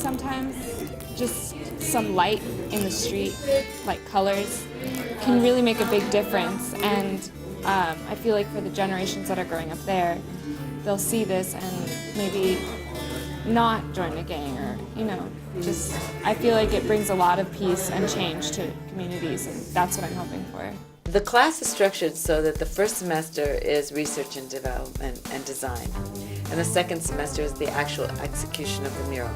sometimes just some light in the street, like colors, can really make a big difference. And I feel like for the generations that are growing up there, they'll see this and maybe not join a gang, or, you know, just, I feel like it brings a lot of peace and change to communities, and that's what I'm hoping for. The class is structured so that the first semester is research and development and design, and the second semester is the actual execution of the mural.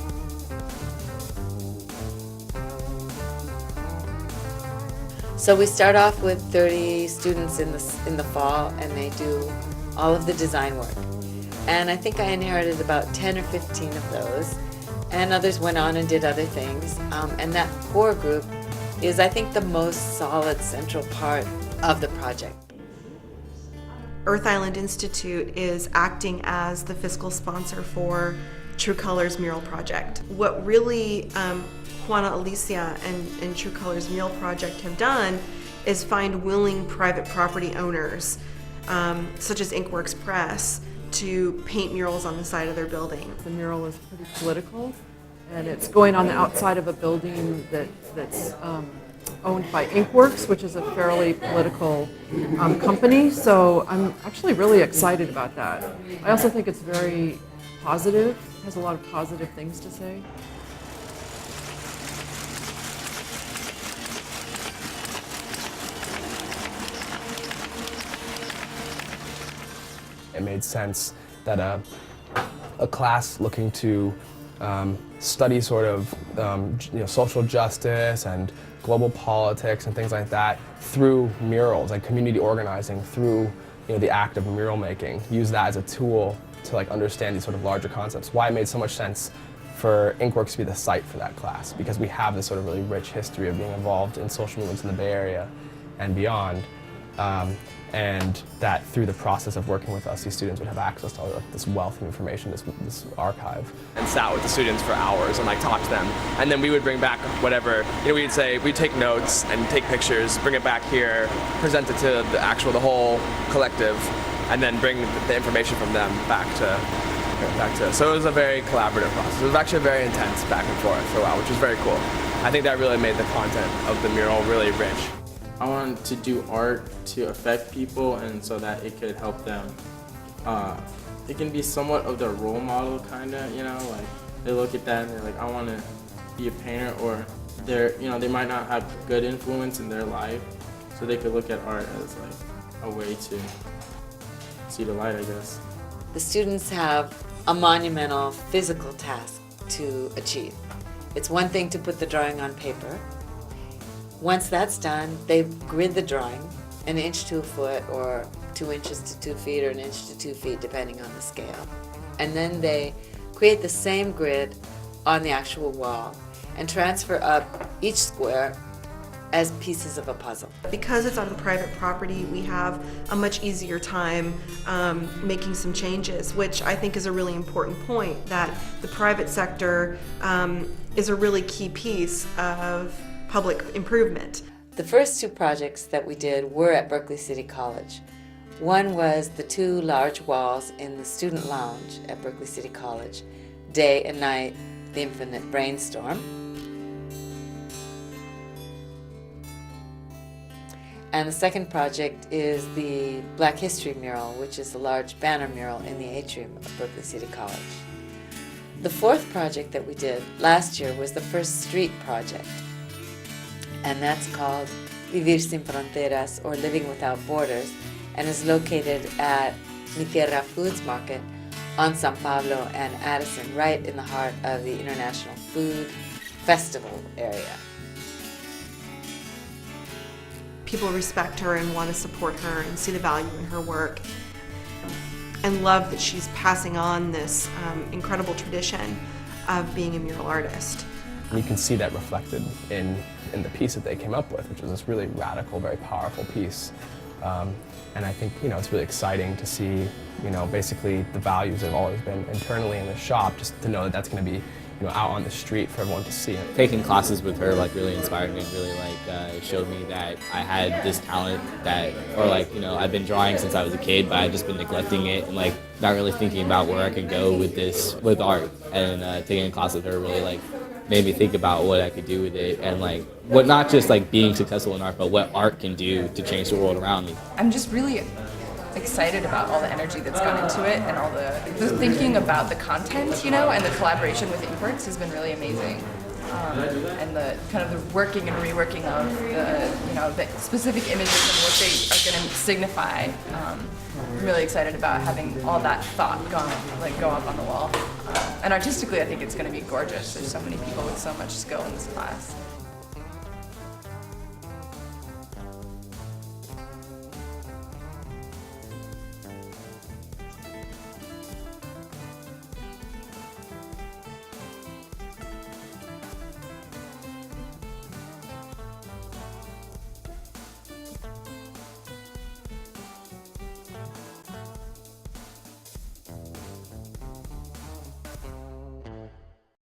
So we start off with 30 students in the fall, and they do all of the design work. And I think I inherited about 10 or 15 of those, and others went on and did other things. And that core group is, I think, the most solid central part of the project. Earth Island Institute is acting as the fiscal sponsor for True Colors Mural Project. What really Juana Alicia and True Colors Mural Project have done is find willing private property owners, such as Inkworks Press, to paint murals on the side of their building. The mural is pretty political, and it's going on the outside of a building that's owned by Inkworks, which is a fairly political company, so I'm actually really excited about that. I also think it's very positive, has a lot of positive things to say. It made sense that a class looking to study sort of social justice and global politics and things like that through murals and community organizing through the act of mural making, use that as a tool to understand these sort of larger concepts. Why it made so much sense for Inkworks to be the site for that class, because we have this sort of really rich history of being involved in social movements in the Bay Area and beyond. And that through the process of working with us, these students would have access to all this wealth of information, this archive. And sat with the students for hours and talk to them. And then we would bring back whatever, we'd take notes and take pictures, bring it back here, present it to the whole collective, and then bring the information from them back to. So it was a very collaborative process. It was actually very intense back and forth for a while, which was very cool. I think that really made the content of the mural really rich. I wanted to do art to affect people, and so that it could help them. It can be somewhat of their role model, kind of, they look at that and they're like, I want to be a painter, or they might not have good influence in their life, so they could look at art as a way to see the light, I guess. The students have a monumental physical task to achieve. It's one thing to put the drawing on paper. Once that's done, they grid the drawing 1 inch to a foot, or 2 inches to 2 feet, or 1 inch to 2 feet, depending on the scale. And then they create the same grid on the actual wall and transfer up each square as pieces of a puzzle. Because it's on private property, we have a much easier time making some changes, which I think is a really important point, that the private sector is a really key piece of public improvement. The first 2 projects that we did were at Berkeley City College. One was the 2 large walls in the student lounge at Berkeley City College, Day and Night, the Infinite Brainstorm. And the second project is the Black History mural, which is a large banner mural in the atrium of Berkeley City College. The 4th project that we did last year was the first street project, and that's called Vivir Sin Fronteras, or Living Without Borders, and is located at Mi Tierra Foods Market on San Pablo and Addison, right in the heart of the International Food Festival area. People respect her and want to support her and see the value in her work, and love that she's passing on this incredible tradition of being a mural artist. And you can see that reflected in the piece that they came up with, which was this really radical, very powerful piece. And I think it's really exciting to see basically the values that have always been internally in the shop, just to know that that's going to be out on the street for everyone to see. Taking classes with her really inspired me, really showed me that I had this talent that, or I've been drawing since I was a kid, but I've just been neglecting it and not really thinking about where I could go with art. And taking a class with her really made me think about what I could do with it and like what not just like being successful in art, but what art can do to change the world around me. I'm just really excited about all the energy that's gone into it and all the thinking about the content, you know, and the collaboration with Inkworks has been really amazing. And the kind of the working and reworking of the, you know, the specific images and what they are going to signify. I'm really excited about having all that thought go up on the wall. And artistically, I think it's going to be gorgeous. There's so many people with so much skill in this class.